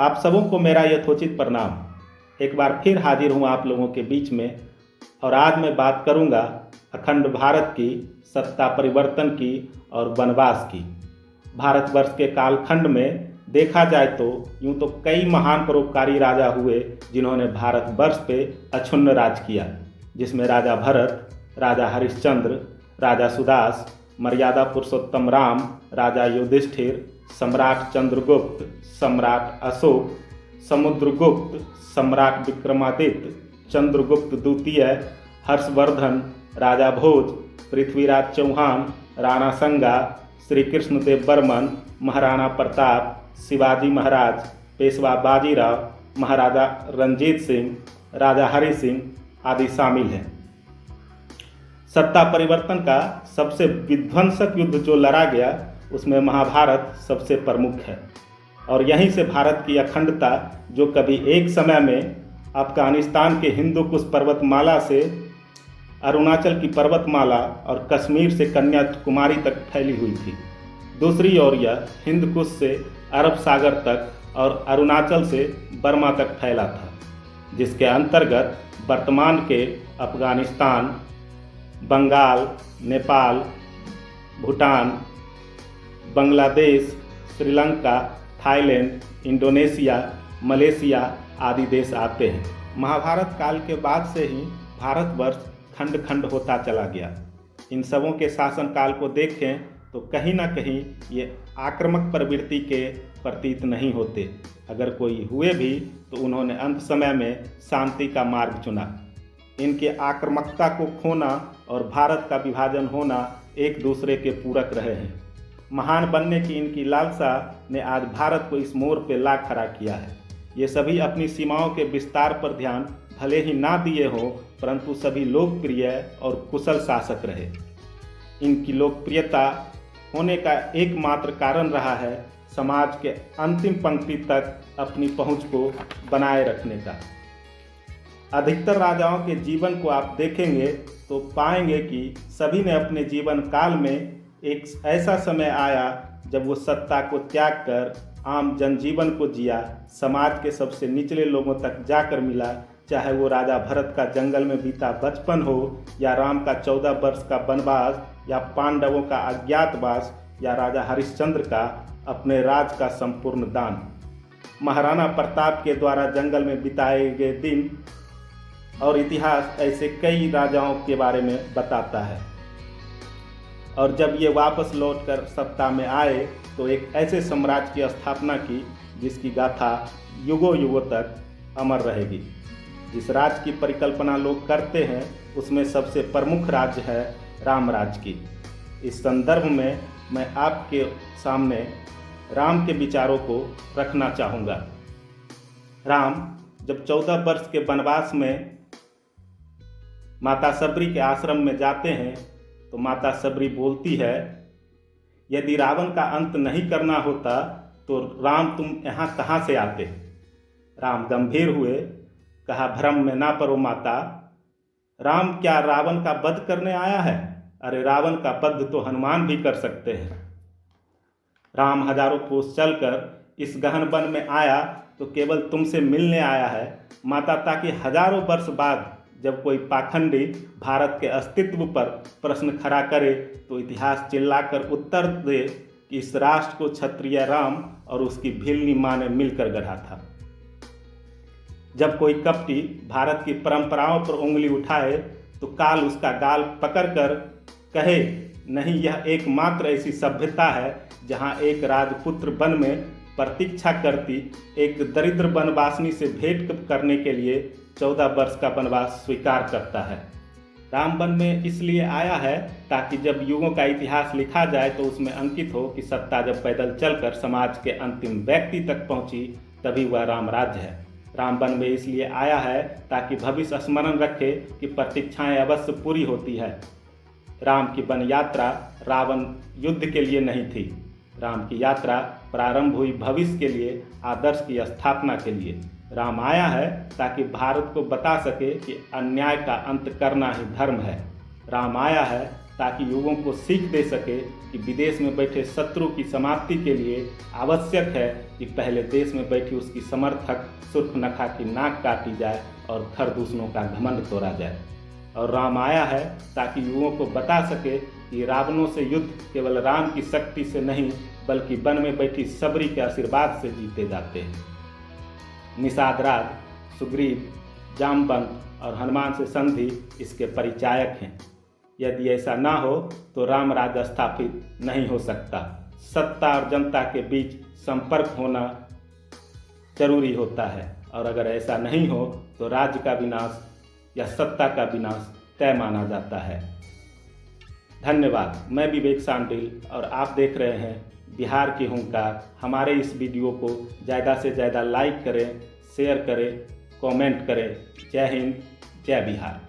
आप सबों को मेरा यथोचित प्रणाम। एक बार फिर हाजिर हूँ आप लोगों के बीच में और आज मैं बात करूँगा अखंड भारत की सत्ता परिवर्तन की और वनवास की। भारतवर्ष के कालखंड में देखा जाए तो यूँ तो कई महान परोपकारी राजा हुए जिन्होंने भारतवर्ष पे अक्षुण्ण राज किया, जिसमें राजा भरत, राजा हरिश्चंद्र, राजा सुदास, मर्यादा पुरुषोत्तम राम, राजा युधिष्ठिर, सम्राट चंद्रगुप्त, सम्राट अशोक, समुद्रगुप्त, सम्राट विक्रमादित्य, चंद्रगुप्त द्वितीय, हर्षवर्धन, राजा भोज, पृथ्वीराज चौहान, राणा संगा, श्री कृष्णदेव बर्मन, महाराणा प्रताप, शिवाजी महाराज, पेशवा बाजीराव, महाराजा रंजीत सिंह, राजा हरि सिंह आदि शामिल हैं। सत्ता परिवर्तन का सबसे विध्वंसक युद्ध जो लड़ा गया उसमें महाभारत सबसे प्रमुख है और यहीं से भारत की अखंडता, जो कभी एक समय में अफगानिस्तान के हिंदू कुश पर्वतमाला से अरुणाचल की पर्वतमाला और कश्मीर से कन्याकुमारी तक फैली हुई थी, दूसरी ओर यह हिंद कुश से अरब सागर तक और अरुणाचल से बर्मा तक फैला था, जिसके अंतर्गत वर्तमान के Afghanistan, Bengal, Nepal, Bhutan, Bangladesh, Sri Lanka, Thailand, Indonesia, Malaysia आदि देश आते हैं। महाभारत काल के बाद से ही भारतवर्ष खंड खंड होता चला गया। इन सबों के शासनकाल को देखें तो कहीं ना कहीं ये आक्रामक प्रवृत्ति के प्रतीत नहीं होते। अगर कोई हुए भी तो उन्होंने अंत समय में शांति का मार्ग चुना। इनके आक्रामकता को खोना और भारत का विभाजन होना एक दूसरे के पूरक रहे हैं। महान बनने की इनकी लालसा ने आज भारत को इस मोड़ पे ला खड़ा किया है। ये सभी अपनी सीमाओं के विस्तार पर ध्यान भले ही ना दिए हों, परंतु सभी लोकप्रिय और कुशल शासक रहे। इनकी लोकप्रियता होने का एकमात्र कारण रहा है समाज के अंतिम पंक्ति तक अपनी पहुंच को बनाए रखने का। अधिकतर राजाओं के जीवन को आप देखेंगे तो पाएंगे कि सभी ने अपने जीवन काल में एक ऐसा समय आया जब वो सत्ता को त्याग कर आम जनजीवन को जिया, समाज के सबसे निचले लोगों तक जाकर मिला। चाहे वो राजा भरत का जंगल में बीता बचपन हो, या राम का 14 वर्ष का वनवास, या पांडवों का अज्ञातवास, या राजा हरिश्चंद्र का अपने राज का संपूर्ण दान। महाराणा प्रताप के द्वारा जंगल में बिताए गए दिन और इतिहास ऐसे कई राजाओं के बारे में बताता है। और जब ये वापस लौटकर सत्ता में आए तो एक ऐसे साम्राज्य की स्थापना की जिसकी गाथा युगों युगों तक अमर रहेगी। जिस राज्य की परिकल्पना लोग करते हैं उसमें सबसे प्रमुख राज्य है राम राज्य की। इस संदर्भ में मैं आपके सामने राम के विचारों को रखना चाहूँगा। राम जब 14 वर्ष के वनवास में माता सबरी के आश्रम में जाते हैं तो माता सबरी बोलती है, यदि रावण का अंत नहीं करना होता तो राम तुम यहाँ कहाँ से आते। राम गंभीर हुए, कहा भ्रम में ना पड़ो माता, राम क्या रावण का वध करने आया है? अरे रावण का वध तो हनुमान भी कर सकते हैं। राम हजारों कोस चलकर इस गहन वन में आया तो केवल तुमसे मिलने आया है माता, ताकि हजारों वर्ष बाद जब कोई पाखंडी भारत के अस्तित्व पर प्रश्न खड़ा करे तो इतिहास चिल्लाकर उत्तर दे कि इस राष्ट्र को क्षत्रिय राम और उसकी भीलनी माँ ने मिलकर गढ़ा था। जब कोई कपटी भारत की परंपराओं पर उंगली उठाए तो काल उसका गाल पकड़कर कहे, नहीं, यह एकमात्र ऐसी सभ्यता है जहाँ एक राजपुत्र वन में प्रतीक्षा करती एक दरिद्र वनवासिनी से भेंट करने के लिए 14 वर्ष का वनवास स्वीकार करता है। राम वन में इसलिए आया है ताकि जब युगों का इतिहास लिखा जाए तो उसमें अंकित हो कि सत्ता जब पैदल चलकर समाज के अंतिम व्यक्ति तक पहुंची तभी वह राम राज्य है। राम वन में इसलिए आया है ताकि भविष्य स्मरण रखे कि प्रतीक्षाएं अवश्य पूरी होती है। राम की वन यात्रा रावण युद्ध के लिए नहीं थी। राम की यात्रा प्रारंभ हुई भविष्य के लिए, आदर्श की स्थापना के लिए। राम आया है ताकि भारत को बता सके कि अन्याय का अंत करना ही धर्म है। राम आया है ताकि युवाओं को सीख दे सके कि विदेश में बैठे शत्रु की समाप्ति के लिए आवश्यक है कि पहले देश में बैठी उसकी समर्थक सुर्खनखा की नाक काटी जाए और खर दूसरों का घमंड तोड़ा जाए। और राम आया है ताकि युवाओं को बता सके कि रावणों से युद्ध केवल राम की शक्ति से नहीं बल्कि वन में बैठी सबरी के आशीर्वाद से जीते जाते हैं। निषाद राज, सुग्रीव, जामवंत और हनुमान से संधि इसके परिचायक हैं। यदि ऐसा ना हो तो राम राज्य स्थापित नहीं हो सकता। सत्ता और जनता के बीच संपर्क होना जरूरी होता है और अगर ऐसा नहीं हो तो राज्य का विनाश या सत्ता का विनाश तय माना जाता है। धन्यवाद। मैं विवेक सांडिल और आप देख रहे हैं बिहार की हुंकार। हमारे इस वीडियो को ज़्यादा से ज़्यादा लाइक करें, शेयर करें, कमेंट करें। जय हिंद, जय बिहार।